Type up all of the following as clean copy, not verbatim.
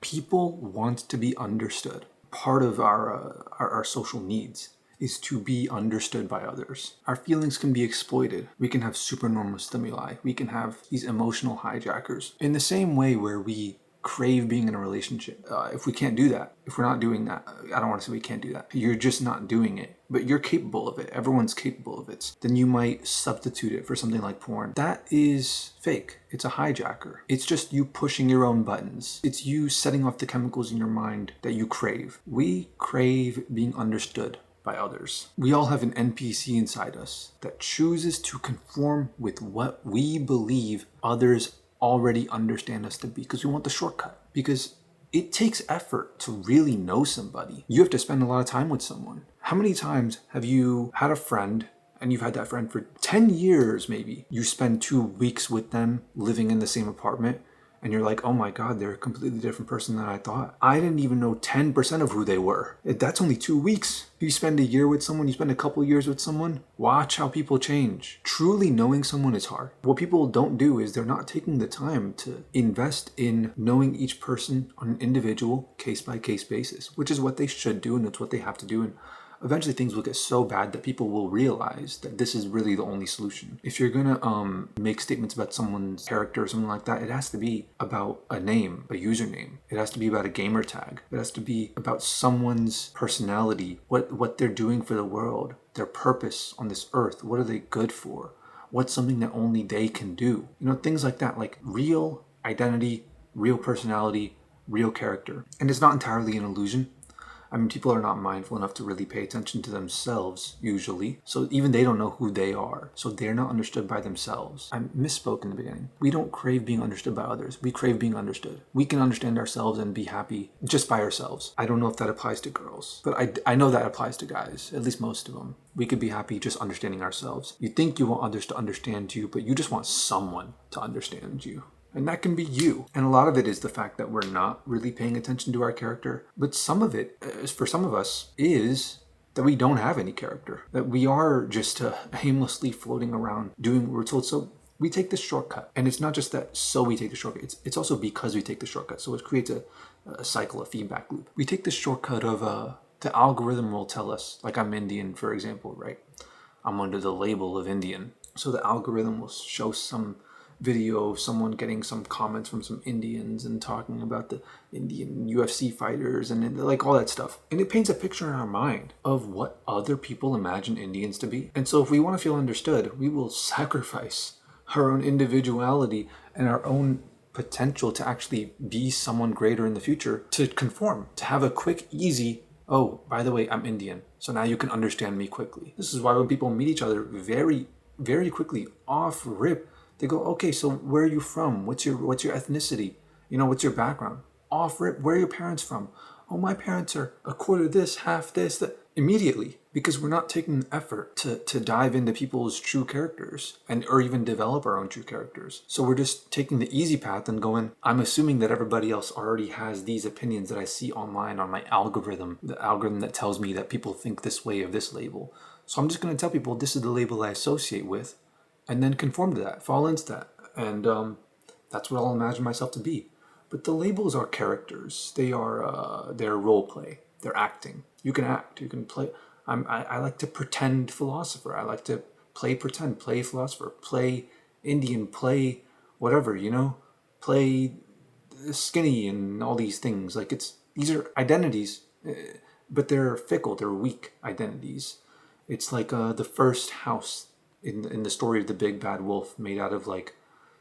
People want to be understood. Part of our social needs is to be understood by others. Our feelings can be exploited. We can have supernormal stimuli. We can have these emotional hijackers. In the same way where we crave being in a relationship. If we can't do that, if we're not doing that, I don't want to say we can't do that. You're just not doing it, but you're capable of it. Everyone's capable of it. Then you might substitute it for something like porn. That is fake. It's a hijacker. It's just you pushing your own buttons. It's you setting off the chemicals in your mind that you crave. We crave being understood by others. We all have an NPC inside us that chooses to conform with what we believe others already understand us to be, because we want the shortcut. Because it takes effort to really know somebody. You have to spend a lot of time with someone. How many times have you had a friend and you've had that friend for 10 years maybe? You spend 2 weeks with them living in the same apartment and you're like, oh my God, they're a completely different person than I thought. I didn't even know 10% of who they were. That's only 2 weeks. You spend a year with someone, you spend a couple years with someone, watch how people change. Truly knowing someone is hard. What people don't do is they're not taking the time to invest in knowing each person on an individual, case-by-case basis, which is what they should do, and it's what they have to do. And eventually things will get so bad that people will realize that this is really the only solution. If you're gonna make statements about someone's character or something like that, it has to be about a name, a username. It has to be about a gamer tag. It has to be about someone's personality, what they're doing for the world, their purpose on this earth. What are they good for? What's something that only they can do? You know, things like that, like real identity, real personality, real character. And it's not entirely an illusion. I mean, people are not mindful enough to really pay attention to themselves, usually. So even they don't know who they are. So they're not understood by themselves. I misspoke in the beginning. We don't crave being understood by others. We crave being understood. We can understand ourselves and be happy just by ourselves. I don't know if that applies to girls, but I know that applies to guys, at least most of them. We could be happy just understanding ourselves. You think you want others to understand you, but you just want someone to understand you. And that can be you. And a lot of it is the fact that we're not really paying attention to our character. But some of it, for some of us, is that we don't have any character. That we are just aimlessly floating around doing what we're told. So we take the shortcut. And it's not just that so we take the shortcut. It's also because we take the shortcut. So it creates a cycle, a feedback loop. We take the shortcut of the algorithm will tell us, like I'm Indian, for example, right? I'm under the label of Indian. So the algorithm will show some video of someone getting some comments from some Indians and talking about the Indian UFC fighters and like all that stuff. And it paints a picture in our mind of what other people imagine Indians to be. And so if we want to feel understood, we will sacrifice our own individuality and our own potential to actually be someone greater in the future, to conform, to have a quick, easy, oh, by the way, I'm Indian, so now you can understand me quickly. This is why when people meet each other very, very quickly, off rip, they go, okay, so where are you from? What's your ethnicity? You know, what's your background? Off rip, where are your parents from? Oh, my parents are a quarter this, half this, that. Immediately, because we're not taking the effort to dive into people's true characters or even develop our own true characters. So we're just taking the easy path and going, I'm assuming that everybody else already has these opinions that I see online on my algorithm, the algorithm that tells me that people think this way of this label. So I'm just going to tell people this is the label I associate with, and then conform to that, fall into that. And that's what I'll imagine myself to be. But the labels are characters. They're role play. They're acting. You can act. You can play. I like to pretend philosopher. I like to pretend, play philosopher, play Indian, play whatever, you know, play skinny and all these things. Like these are identities, but they're fickle. They're weak identities. It's like the first house in the story of the big bad wolf made out of like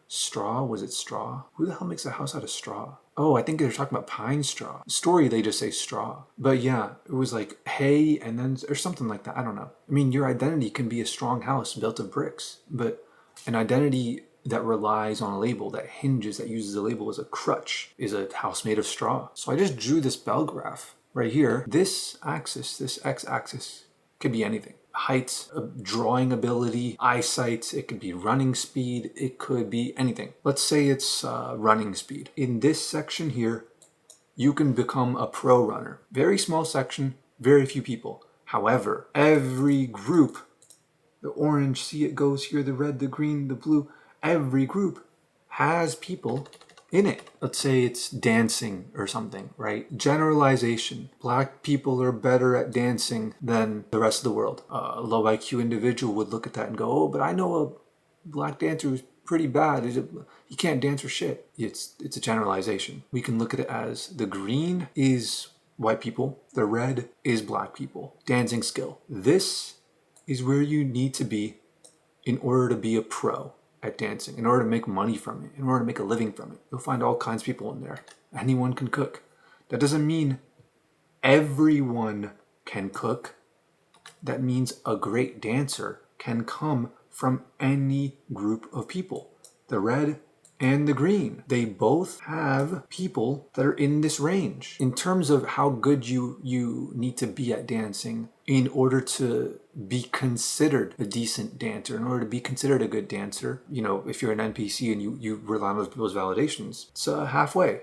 straw. Was it straw? Who the hell makes a house out of straw? Oh, I think they're talking about pine straw. Story, they just say straw. But yeah, it was like hay and then, or something like that. I don't know. I mean, your identity can be a strong house built of bricks, but an identity that relies on a label, that hinges, that uses a label as a crutch, is a house made of straw. So I just drew this bell graph right here. This axis, this x-axis, could be anything. Height, drawing ability, eyesight, it could be running speed, it could be anything. Let's say it's running speed. In this section here, you can become a pro runner. Very small section, very few people. However, every group, the orange, see it goes here, the red, the green, the blue, every group has people in it. Let's say it's dancing or something, right? Generalization. Black people are better at dancing than the rest of the world. A low IQ individual would look at that and go, oh, but I know a black dancer who's pretty bad. He can't dance for shit. It's a generalization. We can look at it as the green is white people, the red is black people. Dancing skill. This is where you need to be in order to be a pro at dancing, in order to make money from it, in order to make a living from it. You'll find all kinds of people in there. Anyone can cook. That doesn't mean everyone can cook. That means a great dancer can come from any group of people. The red and the green, they both have people that are in this range. In terms of how good you need to be at dancing in order to be considered a decent dancer, in order to be considered a good dancer, if you're an NPC and you rely on those people's validations, it's halfway.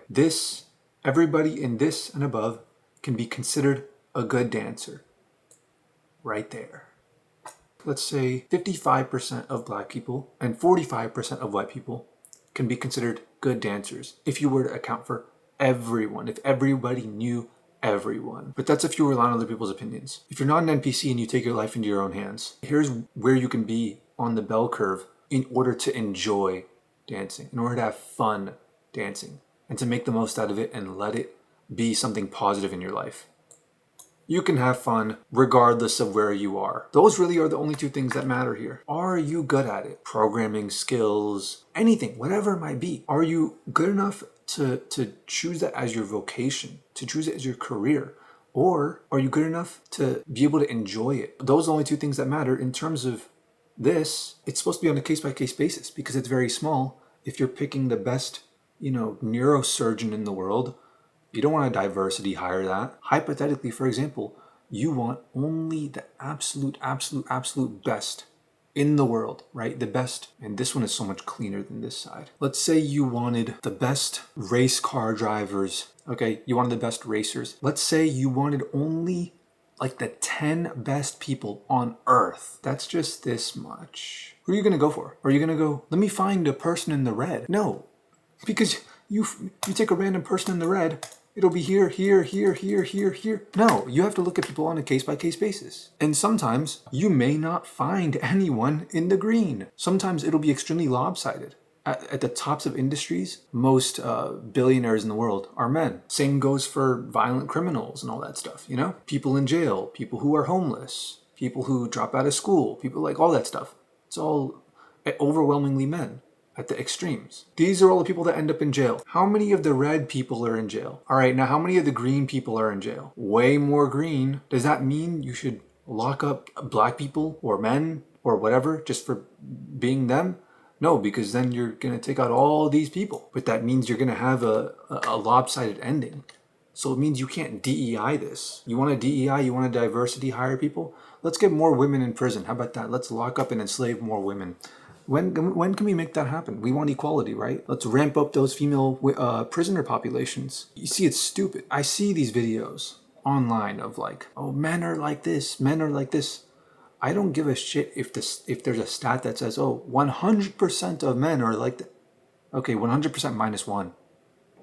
Everybody in this and above can be considered a good dancer. Right there. Let's say 55% of black people and 45% of white people can be considered good dancers if you were to account for everyone, if everybody knew everyone. But that's if you rely on other people's opinions. If you're not an NPC and you take your life into your own hands, here's where you can be on the bell curve in order to enjoy dancing, in order to have fun dancing, and to make the most out of it and let it be something positive in your life. You can have fun regardless of where you are. Those really are the only two things that matter here. Are you good at it? Programming skills, anything, whatever it might be. Are you good enough to choose that as your vocation, to choose it as your career? Or are you good enough to be able to enjoy it? Those are the only two things that matter. In terms of this, it's supposed to be on a case-by-case basis because it's very small. If you're picking the best, neurosurgeon in the world, you don't want a diversity hire that. Hypothetically, for example, you want only the absolute best in the world, right? The best. And this one is so much cleaner than this side. Let's say you wanted the best race car drivers. Okay, you wanted the best racers. Let's say you wanted only like the 10 best people on earth. That's just this much. Who are you going to go for? Are you going to go, let me find a person in the red? No, because you take a random person in the red, it'll be here. No, you have to look at people on a case-by-case basis. And sometimes you may not find anyone in the green. Sometimes it'll be extremely lopsided. At the tops of industries, most billionaires in the world are men. Same goes for violent criminals and all that stuff, People in jail, people who are homeless, people who drop out of school, people like all that stuff. It's all overwhelmingly men. At the extremes. These are all the people that end up in jail. How many of the red people are in jail? All right, now how many of the green people are in jail? Way more green. Does that mean you should lock up black people or men or whatever just for being them? No, because then you're going to take out all these people. But that means you're going to have a lopsided ending. So it means you can't DEI this. You want a DEI, you want a diversity hire people? Let's get more women in prison. How about that? Let's lock up and enslave more women. When can we make that happen? We want equality, right? Let's ramp up those female prisoner populations. You see, it's stupid. I see these videos online of like, oh, men are like this, men are like this. I don't give a shit if there's a stat that says, oh, 100% of men are like that. Okay, 100% minus one,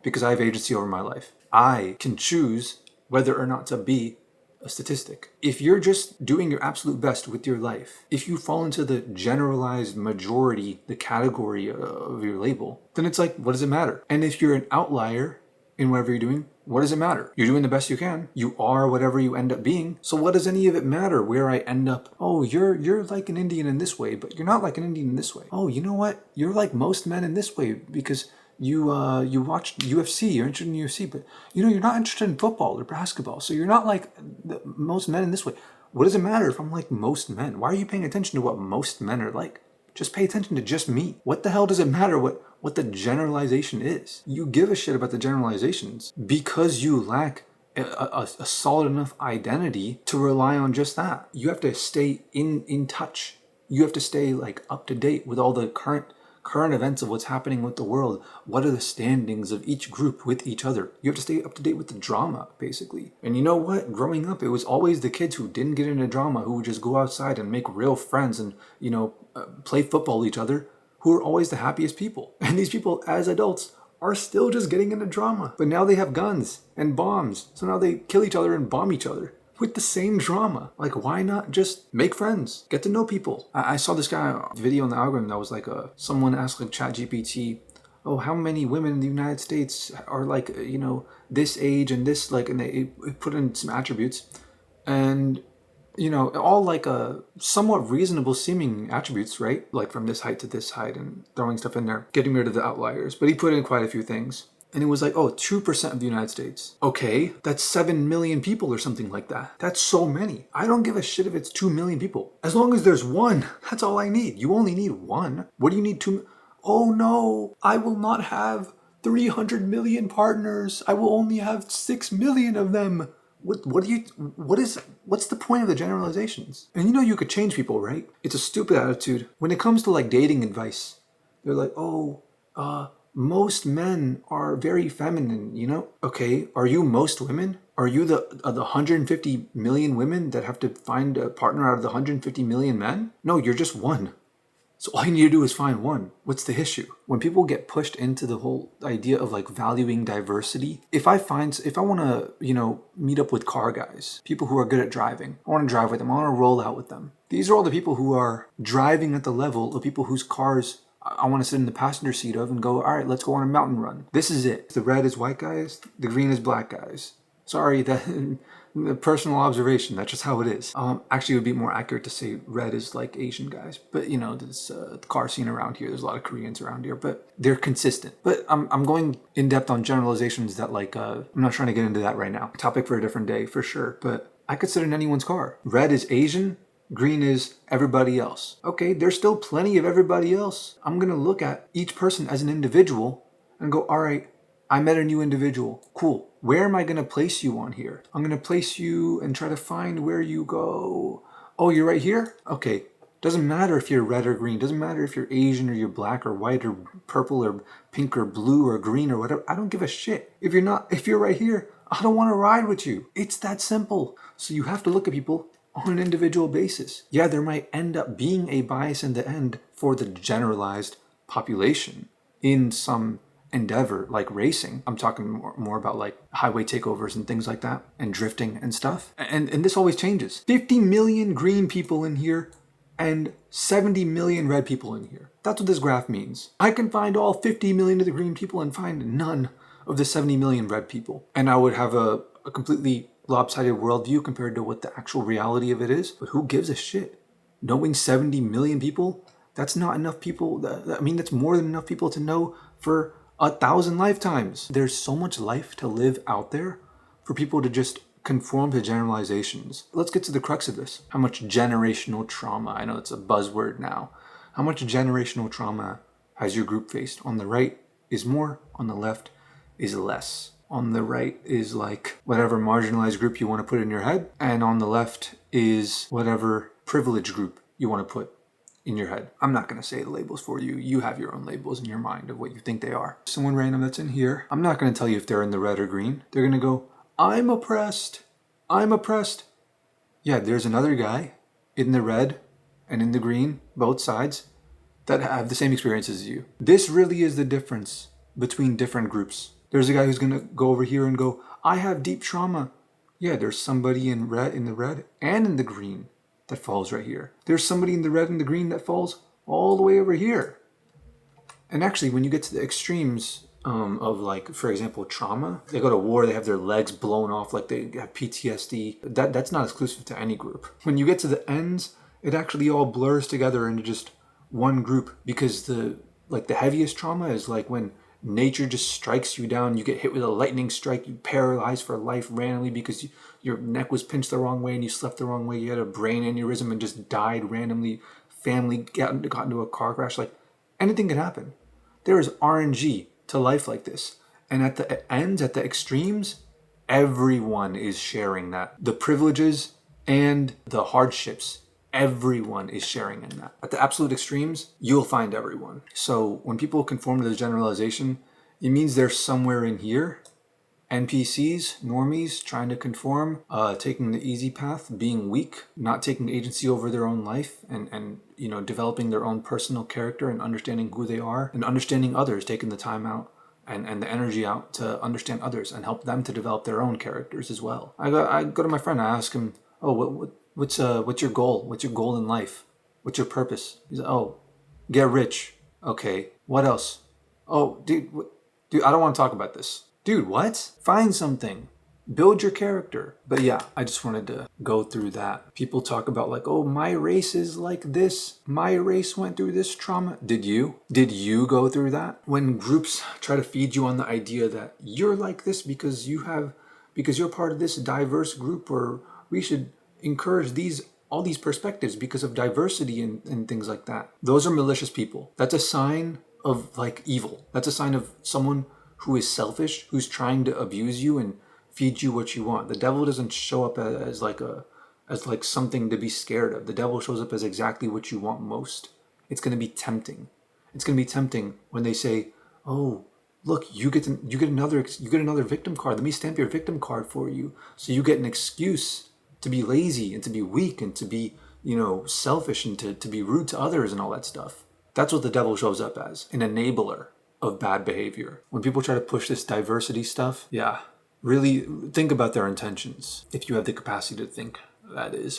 because I have agency over my life. I can choose whether or not to be a statistic. If you're just doing your absolute best with your life, if you fall into the generalized majority, the category of your label, then it's like, what does it matter? And if you're an outlier in whatever you're doing, what does it matter? You're doing the best you can. You are whatever you end up being. So what does any of it matter where I end up? Oh, you're like an Indian in this way, but you're not like an Indian in this way. Oh, you know what? You're like most men in this way because you watch UFC, you're interested in UFC, but you're not interested in football or basketball, so you're not like most men in this way. What does it matter if I'm like most men? Why are you paying attention to what most men are like? Just pay attention to just me. What the hell does it matter what the generalization is? You give a shit about the generalizations because you lack a solid enough identity to rely on just that. You have to stay in touch. You have to stay like up to date with all the current events of what's happening with the world. What are the standings of each group with each other? You have to stay up to date with the drama, basically. And you know what? Growing up, it was always the kids who didn't get into drama, who would just go outside and make real friends and, play football with each other, who are always the happiest people. And these people, as adults, are still just getting into drama. But now they have guns and bombs. So now they kill each other and bomb each other with the same drama. Like, why not just make friends? Get to know people. I saw this guy video in the algorithm that was like someone asked like ChatGPT, oh, how many women in the United States are like, this age and this, like, and they put in some attributes. And all like somewhat reasonable seeming attributes, right? Like from this height to this height and throwing stuff in there, getting rid of the outliers. But he put in quite a few things. And it was like, 2% of the United States. Okay, that's 7 million people or something like that. That's so many. I don't give a shit if it's 2 million people. As long as there's one, that's all I need. You only need one. What do you need two? Oh no, I will not have 300 million partners. I will only have 6 million of them. What's the point of the generalizations? And you could change people, right? It's a stupid attitude. When it comes to like dating advice, they're like, most men are very feminine, Okay, are you most women? Are you the 150 million women that have to find a partner out of the 150 million men? No, you're just one. So all you need to do is find one. What's the issue? When people get pushed into the whole idea of like valuing diversity, if I want to, meet up with car guys, people who are good at driving, I want to drive with them, I want to roll out with them. These are all the people who are driving at the level of people whose cars I want to sit in the passenger seat of and go, all right, let's go on a mountain run. This is it. The red is white guys, the green is black guys. Sorry, that personal observation. That's just how it is. Actually, it would be more accurate to say red is like Asian guys. But this car scene around here. There's a lot of Koreans around here, but they're consistent. But I'm going in depth on generalizations that I'm not trying to get into that right now. Topic for a different day for sure. But I could sit in anyone's car. Red is Asian. Green is everybody else. Okay, there's still plenty of everybody else. I'm gonna look at each person as an individual and go, all right, I met a new individual. Cool. Where am I going to place you on here? I'm going to place you and try to find where you go. Oh, you're right here? Okay. Doesn't matter if you're red or green. Doesn't matter if you're Asian or you're black or white or purple or pink or blue or green or whatever. I don't give a shit. If you're right here, I don't want to ride with you. It's that simple. So you have to look at people on an individual basis. Yeah, there might end up being a bias in the end for the generalized population in some endeavor like racing. I'm talking more about like highway takeovers and things like that and drifting and stuff. And this always changes. 50 million green people in here and 70 million red people in here. That's what this graph means. I can find all 50 million of the green people and find none of the 70 million red people. And I would have a completely lopsided worldview compared to what the actual reality of it is. But who gives a shit? Knowing 70 million people, that's not enough people. That's more than enough people to know for 1,000 lifetimes. There's so much life to live out there for people to just conform to generalizations. Let's get to the crux of this. How much generational trauma, I know it's a buzzword now, how much generational trauma has your group faced? On the right is more, on the left is less. On the right is like whatever marginalized group you want to put in your head, and on the left is whatever privileged group you want to put in your head. I'm not going to say the labels for you. You have your own labels in your mind of what you think they are. Someone random that's in here, I'm not going to tell you if they're in the red or green. They're going to go, I'm oppressed. I'm oppressed. Yeah, there's another guy in the red and in the green, both sides, that have the same experiences as you. This really is the difference between different groups. There's a guy who's going to go over here and go, I have deep trauma. Yeah, there's somebody in the red and in the green that falls right here. There's somebody in the red and the green that falls all the way over here. And actually, when you get to the extremes of like, for example, trauma, they go to war, they have their legs blown off, like they have PTSD. That's not exclusive to any group. When you get to the ends, it actually all blurs together into just one group, because the heaviest trauma is like when nature just strikes you down, you get hit with a lightning strike, you paralyze for life randomly because your neck was pinched the wrong way and you slept the wrong way, you had a brain aneurysm and just died randomly, family got into a car crash. Like, anything can happen. There is RNG to life like this. And at the ends, at the extremes, everyone is sharing that. The privileges and the hardships, everyone is sharing in that. At the absolute extremes, you'll find everyone. So when people conform to the generalization, it means they're somewhere in here. NPCs, normies, trying to conform, taking the easy path, being weak, not taking agency over their own life, and developing their own personal character and understanding who they are and understanding others, taking the time out and the energy out to understand others and help them to develop their own characters as well. I go to my friend, I ask him, oh, what's your goal? What's your goal in life? What's your purpose? He's like, oh, get rich. Okay, what else? Oh, dude, I don't want to talk about this. Dude, what? Find something. Build your character. But yeah, I just wanted to go through that. People talk about like, oh, my race is like this. My race went through this trauma. Did you? Did you go through that? When groups try to feed you on the idea that you're like this because you're part of this diverse group, or we should encourage all these perspectives because of diversity and things like that. Those are malicious people. That's a sign of like evil. That's a sign of someone who is selfish, who's trying to abuse you and feed you what you want. The devil doesn't show up as like something to be scared of. The devil shows up as exactly what you want most. It's going to be tempting. It's going to be tempting when they say, "Oh, look, you get another victim card. Let me stamp your victim card for you." So you get an excuse to be lazy and to be weak and to be, selfish and to be rude to others and all that stuff. That's what the devil shows up as, an enabler of bad behavior. When people try to push this diversity stuff, yeah, really think about their intentions. If you have the capacity to think, that is.